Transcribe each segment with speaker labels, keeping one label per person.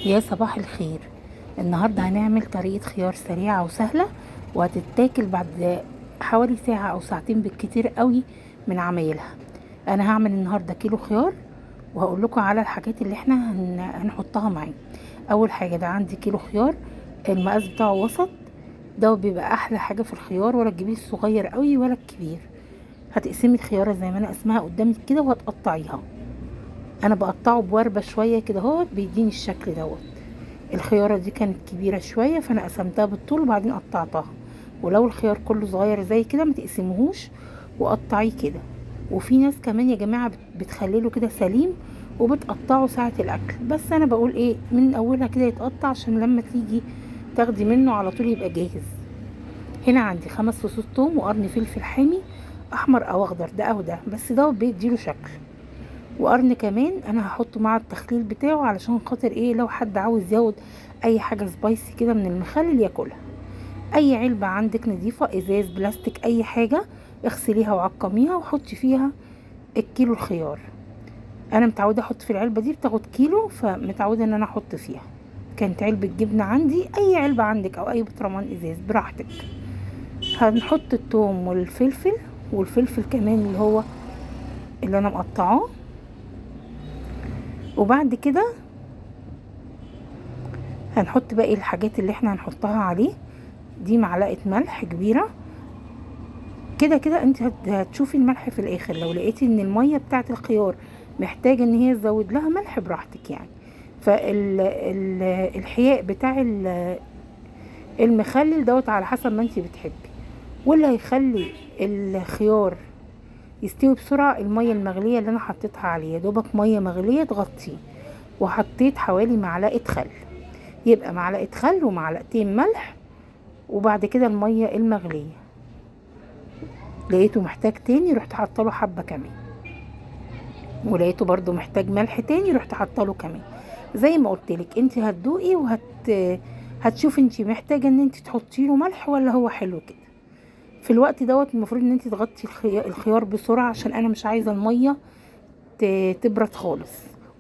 Speaker 1: يا صباح الخير. النهاردة هنعمل طريقة خيار سريعة وسهلة وهتتاكل بعد حوالي ساعة او ساعتين بالكتير قوي من عمايلها. انا هعمل النهاردة كيلو خيار وهقول لكم على الحاجات اللي احنا هنحطها معاه. اول حاجة ده عندي كيلو خيار، المقاس بتاعه وسط، ده بيبقى احلى حاجة في الخيار، ولا تجيبيه الصغير قوي ولا الكبير. هتقسمي الخيارة زي ما انا قسمها قدامك كده وهتقطعيها. انا بقطعه بوربة شوية كده اهوت بيديني الشكل دوت. الخيارة دي كانت كبيرة شوية فانا قسمتها بالطول وبعدين قطعتها. ولو الخيار كله صغير زي كده ما تقسموهوش وقطعيه كده. وفي ناس كمان يا جماعة بتخلله كده سليم وبتقطعه ساعة الاكل، بس انا بقول ايه، من اولها كده يتقطع عشان لما تيجي تاخدي منه على طول يبقى جاهز. هنا عندي 5 فصوص توم وقرن فلفل حامي احمر او اخضر، ده او ده، بس ده بيديله شكل. وقرن كمان انا هحطه مع التخليل بتاعه علشان خاطر ايه، لو حد عاوز يزود اي حاجه سبايسي كده من المخلل ياكلها. اي علبه عندك نظيفه، ازاز، بلاستيك، اي حاجه، اغسليها وعقميها وحطي فيها الكيلو الخيار. انا متعوده احط في العلبه دي، بتاخد كيلو، فمتعوده ان انا احط فيها. كانت علبه جبنه عندي، اي علبه عندك او اي برطمان ازاز براحتك. هنحط الثوم والفلفل، والفلفل كمان اللي انا مقطعاه. وبعد كده هنحط باقي الحاجات اللي احنا هنحطها عليه. دي معلقه ملح كبيره كده كده. انت هتشوفي الملح في الاخر، لو لقيتي ان الميه بتاعه الخيار محتاجه ان هي تزود لها ملح براحتك يعني. فالحياء بتاع المخلل دوت على حسب ما انت بتحبي. واللي هيخلي الخيار يستوي بسرعه الميه المغليه اللي انا حطيتها عليه، يا دوبك ميه مغليه تغطيه. وحطيت حوالي معلقه خل، يبقى معلقه خل ومعلقتين ملح. وبعد كده الميه المغليه لقيته محتاج تاني رحت حاطه حبه كمان، ولقيته برضو محتاج ملح تاني رحت حاطه له كمان. زي ما قلت لك انت هتدوقي هتشوفي انت محتاجه ان انت تحطي له ملح ولا هو حلو كده. في الوقت دوت المفروض ان انت تغطي الخيار بسرعه عشان انا مش عايزه الميه تبرد خالص.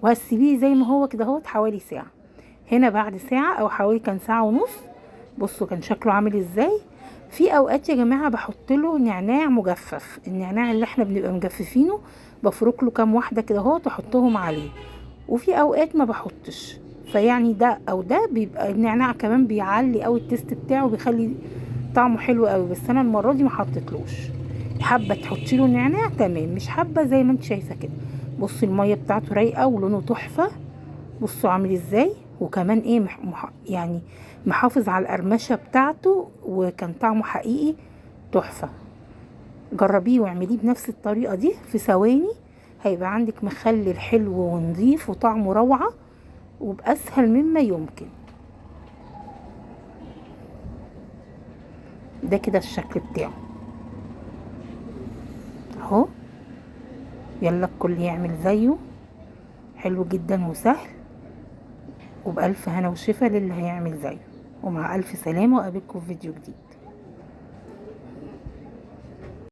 Speaker 1: وهسيبيه زي ما هو كده اهوت حوالي ساعه. هنا بعد ساعه او حوالي كان ساعه ونص، بصوا كان شكله عامل ازاي. في اوقات يا جماعه بحط له نعناع مجفف، النعناع اللي احنا بنبقى مجففينه بفرك له كام واحده كده اهو واحطهم عليه. وفي اوقات ما بحطش، فيعني ده او ده بيبقى النعناع كمان بيعلي قوي التست بتاعه، بيخلي طعمه حلو قوي. بس انا المره دي ما حطيتلوش. حابه تحطي له نعناع تمام، مش حابه زي ما انت شايفه كده. بصوا الميه بتاعته رايقه ولونه تحفه. بصوا عامل ازاي. وكمان ايه يعني محافظ على القرمشه بتاعته، وكان طعمه حقيقي تحفه. جربيه واعمليه بنفس الطريقه دي في ثواني، هيبقى عندك مخلل حلو ونظيف وطعمه روعه وباسهل مما يمكن. ده كده الشكل بتاعه اهو. يلا الكل يعمل زيه، حلو جدا وسهل، وبألف هنا وشفا للي هيعمل زيه. ومع ألف سلامة، وأقابلكم في فيديو جديد.